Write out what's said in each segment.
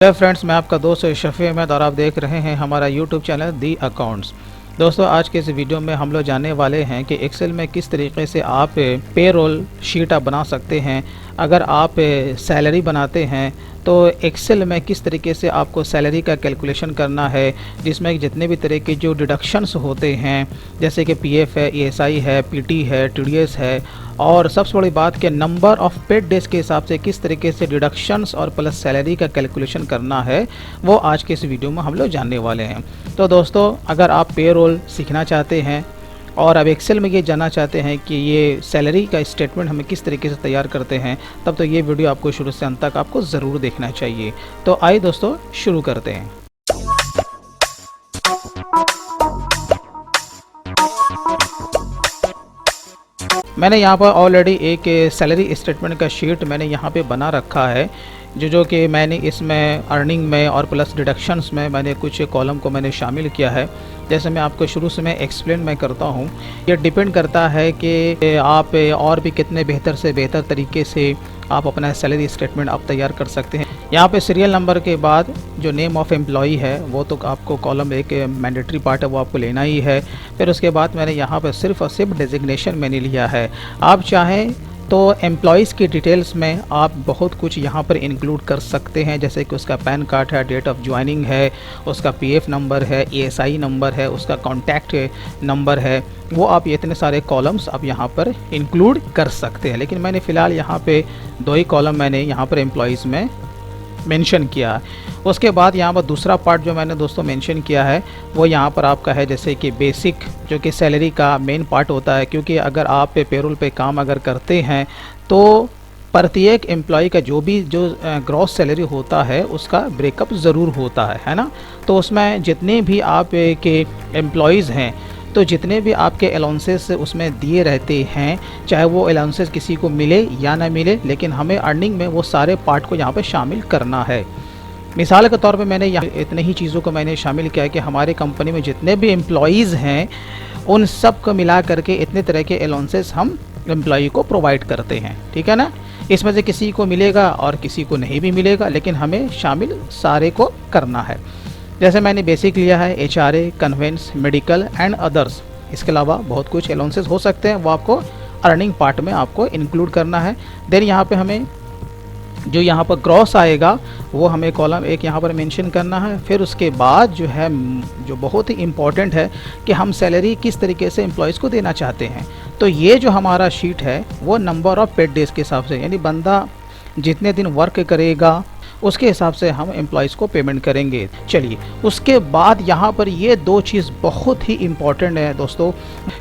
Hello friends, मैं आपका दोस्त शफ़ी अहमद और आप देख रहे हैं हमारा यूट्यूब चैनल दी अकाउंट्स। दोस्तों, आज के इस वीडियो में हम लोग जानने वाले हैं कि एक्सेल में किस तरीके से आप पेरोल शीट आप बना सकते हैं। अगर आप सैलरी बनाते हैं तो एक्सेल में किस तरीके से आपको सैलरी का कैलकुलेशन करना है, जिसमें जितने भी तरह के जो डिडक्शंस होते हैं जैसे कि पीएफ है, ईएसआई है, पीटी है, टीडीएस है, और सबसे बड़ी बात कि नंबर ऑफ़ पेड डेज के हिसाब से किस तरीके से डिडक्शंस और प्लस सैलरी का कैलकुलेशन करना है, वो आज के इस वीडियो में हम लोग जानने वाले हैं। तो दोस्तों, अगर आप पेरोल सीखना चाहते हैं और अब एक्सेल में ये जानना चाहते हैं कि ये सैलरी का स्टेटमेंट हमें किस तरीके से तैयार करते हैं, तब तो ये वीडियो आपको शुरू से अंत तक आपको ज़रूर देखना चाहिए। तो आइए दोस्तों, शुरू करते हैं। मैंने यहाँ पर ऑलरेडी एक सैलरी स्टेटमेंट का शीट मैंने यहाँ पे बना रखा है, जो कि मैंने इसमें अर्निंग में और प्लस डिडक्शंस में मैंने कुछ कॉलम को मैंने शामिल किया है। जैसे मैं आपको शुरू से मैं एक्सप्लेन मैं करता हूँ। ये डिपेंड करता है कि आप और भी कितने बेहतर से बेहतर तरीके से आप अपना सैलरी स्टेटमेंट आप तैयार कर सकते हैं। यहाँ पे सीरियल नंबर के बाद जो नेम ऑफ़ एम्प्लॉई है वो तो आपको कॉलम एक मैंडेटरी पार्ट है, वो आपको लेना ही है। फिर उसके बाद मैंने यहाँ पर सिर्फ और सिर्फ डेजिग्नेशन मैंने लिया है। आप चाहें तो एम्प्लॉइज़ की डिटेल्स में आप बहुत कुछ यहाँ पर इंक्लूड कर सकते हैं, जैसे कि उसका पैन कार्ड है, डेट ऑफ ज्वाइनिंग है, उसका पीएफ नंबर है, ईएसआई नंबर है, उसका कॉन्टैक्ट नंबर है। वो आप इतने सारे कॉलम्स आप यहाँ पर इंक्लूड कर सकते हैं। लेकिन मैंने फ़िलहाल यहाँ पे 2 ही कॉलम मैंने यहाँ पर एम्प्लॉइज़ में मेंशन किया। उसके बाद यहाँ पर दूसरा पार्ट जो मैंने दोस्तों मेंशन किया है वो यहाँ पर आपका है जैसे कि बेसिक, जो कि सैलरी का मेन पार्ट होता है। क्योंकि अगर आप पेरोल पे काम अगर करते हैं तो प्रत्येक एम्प्लॉय का जो ग्रॉस सैलरी होता है उसका ब्रेकअप ज़रूर होता है ना। तो उसमें जितने भी आप के एम्प्लॉयज़ हैं तो जितने भी आपके अलाउंसेस उसमें दिए रहते हैं, चाहे वो अलाउंसेस किसी को मिले या ना मिले, लेकिन हमें अर्निंग में वो सारे पार्ट को यहाँ पे शामिल करना है। मिसाल के तौर पे मैंने यहाँ इतने ही चीज़ों को मैंने शामिल किया है कि हमारे कंपनी में जितने भी एम्प्लॉयज़ हैं उन सब को मिला करके इतने तरह के अलाउंसेस हम एम्प्लॉई को प्रोवाइड करते हैं, ठीक है ना। इसमें से किसी को मिलेगा और किसी को नहीं भी मिलेगा, लेकिन हमें शामिल सारे को करना है। जैसे मैंने बेसिक लिया है HRA, conveyance, medical and others. इसके अलावा बहुत कुछ अलाउंसेस हो सकते हैं, वो आपको अर्निंग पार्ट में आपको इंक्लूड करना है। देन यहाँ पे हमें जो यहाँ पर ग्रॉस आएगा वो हमें कॉलम एक यहाँ पर मेंशन करना है। फिर उसके बाद जो है जो बहुत ही इम्पॉर्टेंट है कि हम सैलरी किस तरीके से एम्प्लॉयज़ को देना चाहते हैं। तो ये जो हमारा शीट है वो नंबर ऑफ़ पेड डेज़ के हिसाब से, यानी बंदा जितने दिन वर्क करेगा उसके हिसाब से हम एम्प्लॉयज़ को पेमेंट करेंगे। चलिए, उसके बाद यहाँ पर ये 2 चीज़ बहुत ही इम्पॉर्टेंट है दोस्तों,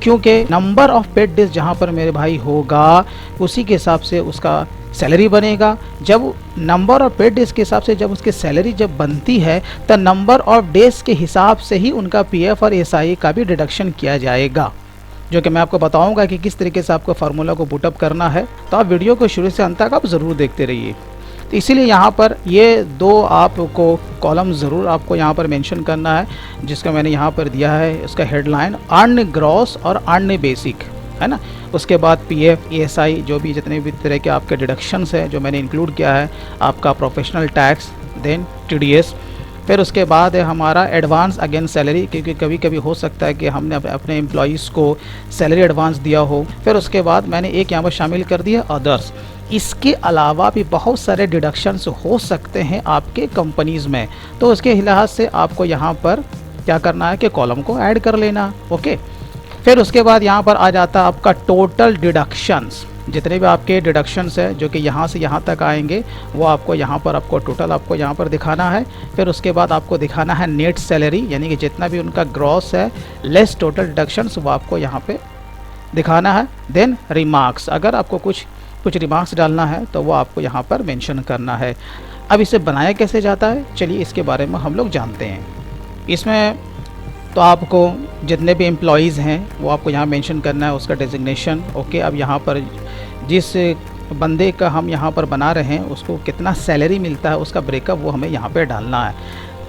क्योंकि नंबर ऑफ़ पेड डेज जहाँ पर मेरे भाई होगा उसी के हिसाब से उसका सैलरी बनेगा। जब नंबर ऑफ़ पेड डेज के हिसाब से जब उसकी सैलरी जब बनती है तो नंबर ऑफ़ डेज़ के हिसाब से ही उनका पीएफ और एसआई का भी डिडक्शन किया जाएगा, जो कि मैं आपको बताऊंगा कि किस तरीके से आपको फार्मूला को पुटअप करना है। तो आप वीडियो को शुरू से अंत तक आप ज़रूर देखते रहिए। तो इसीलिए यहाँ पर ये 2 आपको कॉलम ज़रूर आपको यहाँ पर मेंशन करना है, जिसका मैंने यहाँ पर दिया है उसका हेडलाइन अर्न ग्रॉस और अर्न बेसिक, है ना। उसके बाद पीएफ, ईएसआई, जो भी जितने भी तरह के आपके डिडक्शंस है जो मैंने इंक्लूड किया है, आपका प्रोफेशनल टैक्स, देन टीडीएस। फिर उसके बाद है हमारा एडवांस अगेंस्ट सैलरी, क्योंकि कभी कभी हो सकता है कि हमने अपने एम्प्लॉयज़ को सैलरी एडवांस दिया हो। फिर उसके बाद मैंने एक यहाँ पर शामिल कर दिया अदर्स। इसके अलावा भी बहुत सारे डिडक्शंस हो सकते हैं आपके कंपनीज़ में, तो उसके लिहाज से आपको यहाँ पर क्या करना है कि कॉलम को ऐड कर लेना, ओके। फिर उसके बाद यहाँ पर आ जाता है आपका टोटल डिडक्शंस। जितने भी आपके डिडक्शंस है जो कि यहाँ से यहाँ तक आएंगे वो आपको यहाँ पर आपको टोटल आपको यहाँ पर दिखाना है। फिर उसके बाद आपको दिखाना है नेट सैलरी, यानी कि जितना भी उनका ग्रॉस है लेस टोटल डिडक्शंस वो आपको यहाँ पे दिखाना है। देन रिमार्क्स, अगर आपको कुछ रिमार्क्स डालना है तो वो आपको यहाँ पर मेंशन करना है। अब इसे बनाया कैसे जाता है, चलिए इसके बारे में हम लोग जानते हैं। इसमें तो आपको जितने भी एम्प्लॉयज़ हैं वो आपको यहाँ मेंशन करना है, उसका डेजिग्नेशन, ओके। अब यहाँ पर जिस बंदे का हम यहाँ पर बना रहे हैं उसको कितना सैलरी मिलता है उसका ब्रेकअप वो हमें यहाँ पे डालना है।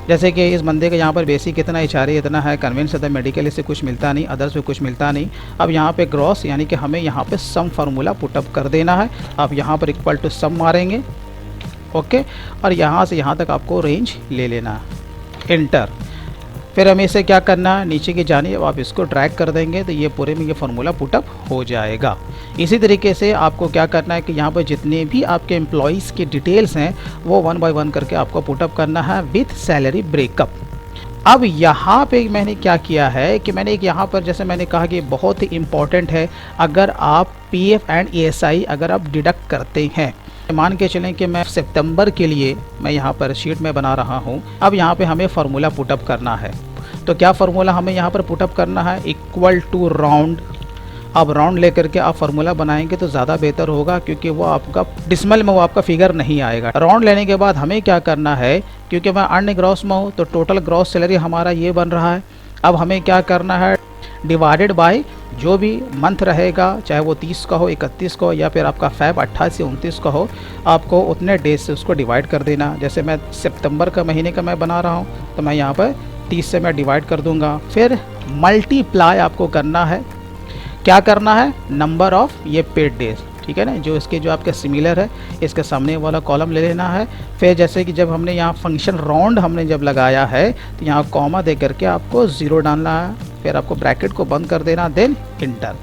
जैसे कि इस बंदे का यहाँ पर बेसिक कितना, एचआरए इतना है, कन्वेंस है, मेडिकल इससे कुछ मिलता नहीं, अदर्स में कुछ मिलता नहीं। अब यहाँ पे ग्रॉस, यानी कि हमें यहाँ पे सम फार्मूला पुटअप कर देना है। अब यहाँ पर इक्वल टू सम मारेंगे, ओके, और यहाँ से यहाँ तक आपको रेंज ले लेना, इंटर। फिर हमें इसे क्या करना है, नीचे की जानिए आप इसको ड्रैग कर देंगे तो ये पूरे में ये फार्मूला पुटअप हो जाएगा। इसी तरीके से आपको क्या करना है कि यहाँ पर जितने भी आपके एम्प्लॉयज़ की डिटेल्स हैं वो 1 बाय 1 करके आपको पुटअप करना है विथ सैलरी ब्रेकअप। अब यहाँ पे मैंने क्या किया है कि मैंने एक यहाँ पर जैसे मैंने कहा कि बहुत ही इम्पॉर्टेंट है, अगर आप पीएफ एंड ईएसआई अगर आप डिडक्ट करते हैं, मान के चलें कि मैं सितंबर के लिए मैं यहाँ पर शीट में बना रहा हूँ। अब यहाँ पे हमें फार्मूला पुटअप करना है, तो क्या फार्मूला हमें यहाँ पर पुटअप करना है, इक्वल टू राउंड। अब राउंड लेकर के आप फार्मूला बनाएंगे तो ज़्यादा बेहतर होगा, क्योंकि वो आपका डिसमल में वो आपका फिगर नहीं आएगा। राउंड लेने के बाद हमें क्या करना है, क्योंकि मैं अर्न ग्रॉस में हूँ तो टोटल ग्रॉस सैलरी हमारा ये बन रहा है। अब हमें क्या करना है, डिवाइडेड बाय जो भी मंथ रहेगा, चाहे वो 30 का हो, 31 का हो, या फिर आपका फैब 28 से 29 का हो, आपको उतने डेज से उसको डिवाइड कर देना। जैसे मैं सितंबर का महीने का मैं बना रहा हूँ तो मैं यहाँ पर 30 से मैं डिवाइड कर दूंगा। फिर मल्टीप्लाई आपको करना है, क्या करना है, नंबर ऑफ ये पेड डेज, ठीक है ना, जो इसके जो आपके सिमिलर है इसके सामने वाला कॉलम ले लेना है। फिर जैसे कि जब हमने यहाँ फंक्शन राउंड हमने जब लगाया है तो यहाँ कॉमा दे करके आपको 0 डालना है, फिर आपको ब्रैकेट को बंद कर देना, देन इंटर।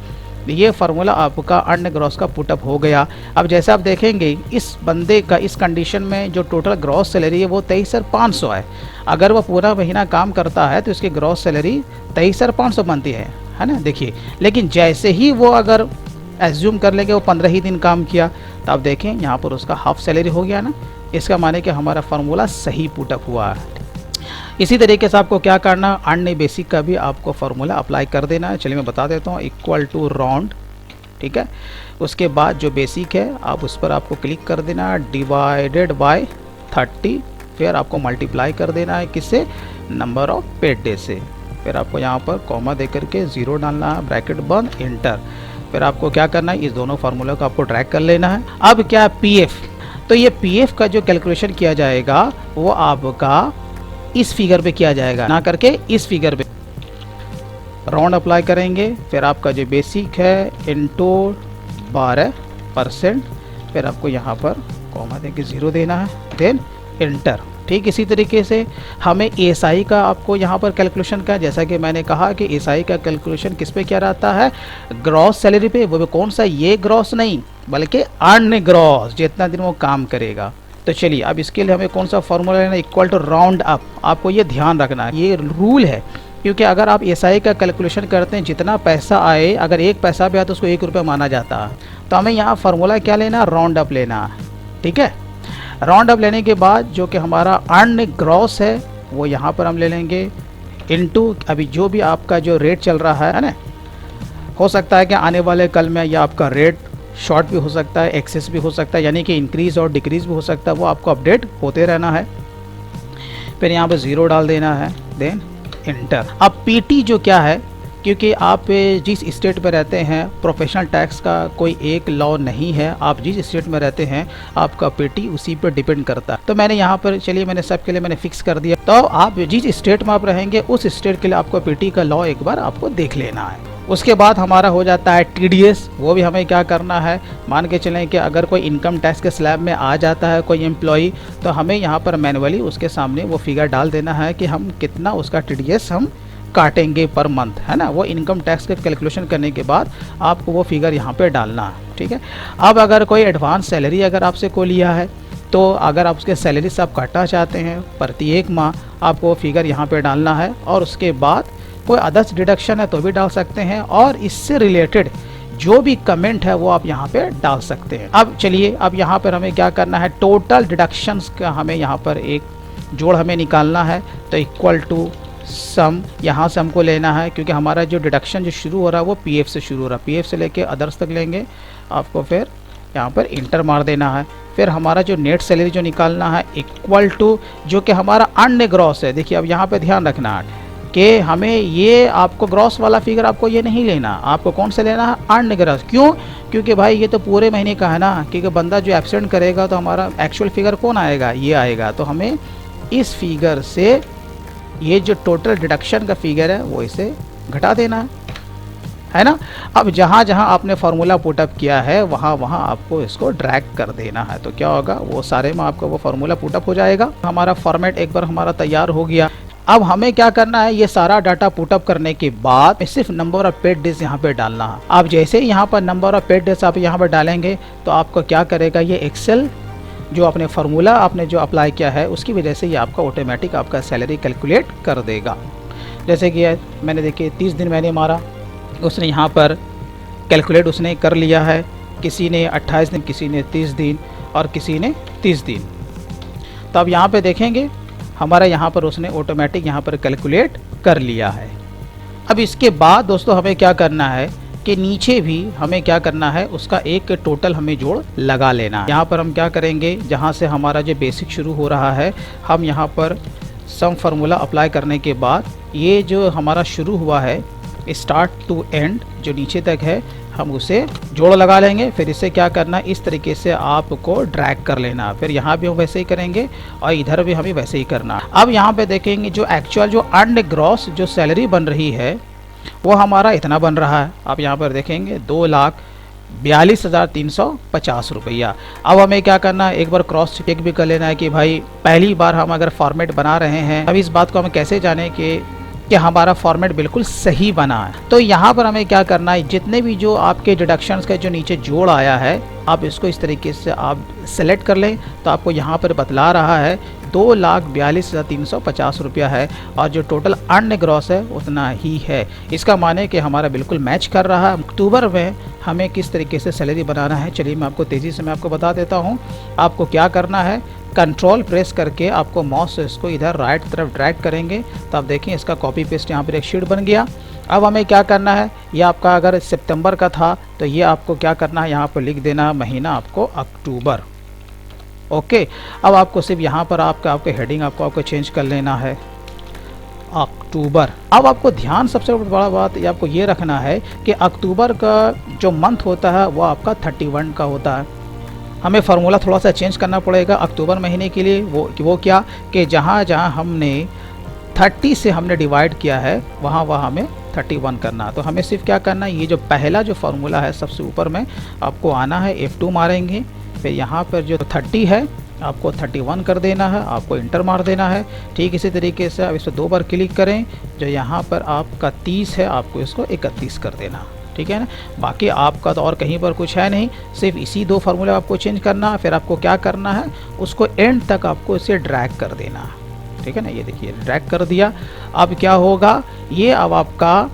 ये फार्मूला आपका अर्न ग्रॉस का पुटअप हो गया। अब जैसे आप देखेंगे इस बंदे का इस कंडीशन में जो टोटल ग्रॉस सैलरी है वो 23,500 है। अगर वो पूरा महीना काम करता है तो इसकी ग्रॉस सैलरी 23,500 बनती है ना, देखिए। लेकिन जैसे ही वो अगर एज्यूम कर लेंगे वो 15 ही दिन काम किया तो आप देखें यहाँ पर उसका हाफ सैलरी हो गया ना, इसका माने कि हमारा फार्मूला सही पुटअप हुआ है। इसी तरीके से आपको क्या करना, अर्न बेसिक का भी आपको फार्मूला अप्लाई कर देना है। चलिए मैं बता देता हूँ, इक्वल टू राउंड, ठीक है। उसके बाद जो बेसिक है आप उस पर आपको क्लिक कर देना है, डिवाइडेड बाय 30, फिर आपको मल्टीप्लाई कर देना है किससे, नंबर ऑफ पेड डे से। फिर आपको यहाँ पर कॉमा दे करके 0 डालना है, ब्रैकेट बंद, इंटर। फिर आपको क्या करना है, इस दोनों फार्मूला को आपको ड्रैग कर लेना है। अब क्या है पीएफ, तो ये पीएफ का जो कैलकुलेशन किया जाएगा वो आपका इस फिगर पे किया जाएगा, ना करके इस फिगर पे। राउंड अप्लाई करेंगे, फिर आपका जो बेसिक है इनटू 12%, फिर आपको यहाँ पर कॉमा देके 0 देना है, देन इंटर। ठीक इसी तरीके से हमें एएसआई का आपको यहाँ पर कैलकुलेशन का, जैसा कि मैंने कहा कि एएसआई का कैलकुलेशन किस पे किया रहता है, ग्रॉस सैलरी पे। वो कौन सा, ये ग्रॉस नहीं बल्कि अर्न ग्रॉस, जितना दिन वो काम करेगा। तो चलिए अब इसके लिए हमें कौन सा फॉर्मूला लेना, इक्वल टू राउंड अप। आपको ये ध्यान रखना है, ये रूल है, क्योंकि अगर आप एएसआई का कैलकुलेशन करते हैं जितना पैसा आए, अगर 1 पैसा भी आए तो उसको 1 रुपया माना जाता है। तो हमें यहाँ फार्मूला क्या लेना, राउंड अप लेना है, ठीक है। राउंड अप लेने के बाद जो कि हमारा अर्न ग्रॉस है वो यहाँ पर हम ले लेंगे इनटू अभी जो भी आपका जो रेट चल रहा है ना, हो सकता है कि आने वाले कल में या आपका रेट शॉर्ट भी हो सकता है, एक्सेस भी हो सकता है, यानी कि इंक्रीज और डिक्रीज भी हो सकता है, वो आपको अपडेट होते रहना है। फिर यहाँ पर 0 डाल देना है, देन इंटर। अब पीटी जो क्या है, क्योंकि आप जिस स्टेट में रहते हैं प्रोफेशनल टैक्स का कोई एक लॉ नहीं है, आप जिस स्टेट में रहते हैं आपका पीटी उसी पर डिपेंड करता है। तो मैंने यहाँ पर चलिए मैंने सबके लिए मैंने फिक्स कर दिया। तो आप जिस स्टेट में आप रहेंगे उस स्टेट के लिए आपको पीटी का लॉ एक बार आपको देख लेना है। उसके बाद हमारा हो जाता है टीडीएस, वो भी हमें क्या करना है, मान के चलें कि अगर कोई इनकम टैक्स के स्लैब में आ जाता है कोई एम्प्लॉई, तो हमें यहाँ पर मैनुअली उसके सामने वो फिगर डाल देना है कि हम कितना उसका टीडीएस हम काटेंगे पर मंथ, है ना। वो इनकम टैक्स का कैलकुलेशन करने के बाद आपको वो फिगर यहाँ पे डालना है, ठीक है। अब अगर कोई एडवांस सैलरी अगर आपसे को लिया है, तो अगर आप उसके सैलरी से आप काटना चाहते हैं प्रत्येक माह, आपको वो फिगर यहाँ पे डालना है। और उसके बाद कोई अदर्स डिडक्शन है तो भी डाल सकते हैं, और इससे रिलेटेड जो भी कमेंट है वो आप यहाँ पे डाल सकते हैं। अब चलिए अब यहाँ पर हमें क्या करना है, टोटल डिडक्शंस का हमें यहाँ पर एक जोड़ हमें निकालना है। तो इक्वल टू सम यहाँ से हमको लेना है, क्योंकि हमारा जो डिडक्शन जो शुरू हो रहा है वो पीएफ से शुरू हो रहा है, पीएफ से लेके अदर्स तक लेंगे आपको। फिर यहाँ पर इंटर मार देना है। फिर हमारा जो नेट सैलरी जो निकालना है इक्वल टू जो कि हमारा अर्न ग्रॉस है। देखिए अब यहाँ पे ध्यान रखना है कि हमें ये आपको ग्रॉस वाला फिगर आपको ये नहीं लेना, आपको कौन सा लेना है, अर्न ग्रॉस। क्यों, क्योंकि भाई ये तो पूरे महीने का है ना, क्योंकि बंदा जो एब्सेंट करेगा तो हमारा एक्चुअल फिगर कौन आएगा, ये आएगा। तो हमें इस फिगर से ये जो टोटल डिडक्शन का फिगर है वो इसे घटा देना है, है ना। अब जहाँ जहाँ आपने फार्मूला पुटअप किया है वहाँ वहाँ आपको इसको ड्रैग कर देना है, तो क्या होगा वो सारे में आपका वो फार्मूला पुटअप हो जाएगा। हमारा फॉर्मेट एक बार हमारा तैयार हो गया। अब हमें क्या करना है, ये सारा डाटा पुटअप करने के बाद सिर्फ नंबर ऑफ पेड डेज यहाँ पे डालना है। आप जैसे ही यहाँ पर नंबर ऑफ पेड डेज आप यहाँ पर डालेंगे तो आपको क्या करेगा, ये एक्सेल जो आपने फार्मूला आपने जो अप्लाई किया है उसकी वजह से ये आपका ऑटोमेटिक आपका सैलरी कैलकुलेट कर देगा। जैसे कि मैंने देखिए 30 दिन मैंने मारा, उसने यहाँ पर कैलकुलेट उसने कर लिया है। किसी ने 28 दिन, किसी ने 30 दिन और किसी ने 30 दिन। तो अब यहाँ पे देखेंगे हमारा यहाँ पर उसने ऑटोमेटिक यहाँ पर कैलकुलेट कर लिया है। अब इसके बाद दोस्तों हमें क्या करना है कि नीचे भी हमें क्या करना है, उसका एक टोटल हमें जोड़ लगा लेना है। यहाँ पर हम क्या करेंगे, जहाँ से हमारा जो बेसिक शुरू हो रहा है हम यहाँ पर सम फार्मूला अप्लाई करने के बाद ये जो हमारा शुरू हुआ है स्टार्ट टू एंड जो नीचे तक है हम उसे जोड़ लगा लेंगे। फिर इसे क्या करना, इस तरीके से आपको ड्रैग कर लेना। फिर यहाँ भी हम वैसे ही करेंगे और इधर भी हमें वैसे ही करना। अब यहाँ पे देखेंगे जो एक्चुअल जो अर्न्ड ग्रॉस जो सैलरी बन रही है वो हमारा इतना बन रहा है। आप यहाँ पर देखेंगे 2,42,350 रुपया। अब हमें क्या करना है, एक बार क्रॉस चेक भी कर लेना है कि भाई पहली बार हम अगर फॉर्मेट बना रहे हैं, अब इस बात को हम कैसे जाने कि हमारा फॉर्मेट बिल्कुल सही बना है। तो यहाँ पर हमें क्या करना है, जितने भी जो आपके डिडक्शंस का जो नीचे जोड़ आया है आप इसको इस तरीके से आप सेलेक्ट कर लें तो आपको यहाँ पर बतला रहा है 2,42,350 रुपया है और जो टोटल अर्न ग्रॉस है उतना ही है। इसका माने कि हमारा बिल्कुल मैच कर रहा है। अक्टूबर में हमें किस तरीके से सैलरी बनाना है, चलिए मैं आपको तेज़ी से मैं आपको बता देता हूँ। आपको क्या करना है, कंट्रोल प्रेस करके आपको माउस से इसको इधर राइट तरफ ड्रैग करेंगे तो आप देखें इसका कॉपी पेस्ट यहाँ पर एक शीट बन गया। अब हमें क्या करना है, ये आपका अगर सितंबर का था तो ये आपको क्या करना है, यहाँ पर लिख देना है महीना आपको अक्टूबर। ओके, अब आपको सिर्फ यहाँ पर आपके हेडिंग आपको चेंज कर लेना है अक्टूबर। अब आपको ध्यान सबसे बड़ा बात ये आपको ये रखना है कि अक्टूबर का जो मंथ होता है वो आपका 31 का होता है। हमें फार्मूला थोड़ा सा चेंज करना पड़ेगा अक्टूबर महीने के लिए। वो क्या कि जहाँ जहाँ हमने 30 से हमने डिवाइड किया है वहाँ वहाँ हमें 31 करना। तो हमें सिर्फ क्या करना है, ये जो पहला जो फार्मूला है सबसे ऊपर में आपको आना है, F2 मारेंगे, फिर यहाँ पर जो 30 है आपको 31 कर देना है, आपको इंटर मार देना है। ठीक इसी तरीके से अब इस पर 2 बार क्लिक करें, जो यहाँ पर आपका 30 है आपको इसको 31 कर देना, ठीक है ना। बाकी आपका तो और कहीं पर कुछ है नहीं, सिर्फ इसी 2 फार्मूले आपको चेंज करना है। फिर आपको क्या करना है, उसको एंड तक आपको इसे ड्रैग कर देना, ठीक है ना। ये देखिए ड्रैग कर दिया। अब क्या होगा, ये अब आपका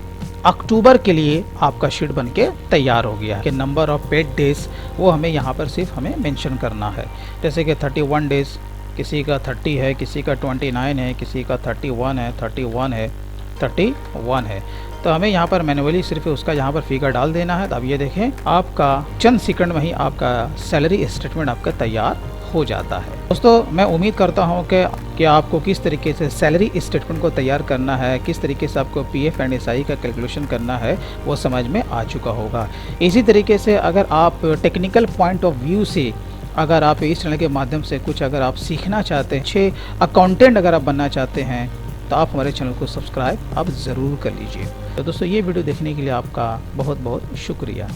अक्टूबर के लिए आपका शीट बनके तैयार हो गया कि नंबर ऑफ पेड डेज वो हमें यहाँ पर सिर्फ हमें मेंशन करना है। जैसे कि 31 डेज, किसी का 30 है, किसी का 29 है, किसी का 31 है, 31 है, 31 है। तो हमें यहाँ पर मैनुअली सिर्फ उसका यहाँ पर फिगर डाल देना है। तो अब ये देखें आपका चंद सेकंड में ही आपका सैलरी स्टेटमेंट आपका तैयार हो जाता है। दोस्तों मैं उम्मीद करता हूँ कि आपको किस तरीके से सैलरी स्टेटमेंट को तैयार करना है, किस तरीके से आपको पीएफ एंड एसआई का कैलकुलेशन करना है वो समझ में आ चुका होगा। इसी तरीके से अगर आप टेक्निकल पॉइंट ऑफ व्यू से अगर आप इस चैनल के माध्यम से कुछ अगर आप सीखना चाहते हैं, अच्छे अकाउंटेंट अगर आप बनना चाहते हैं तो आप हमारे चैनल को सब्सक्राइब आप ज़रूर कर लीजिए। तो दोस्तों ये वीडियो देखने के लिए आपका बहुत बहुत शुक्रिया।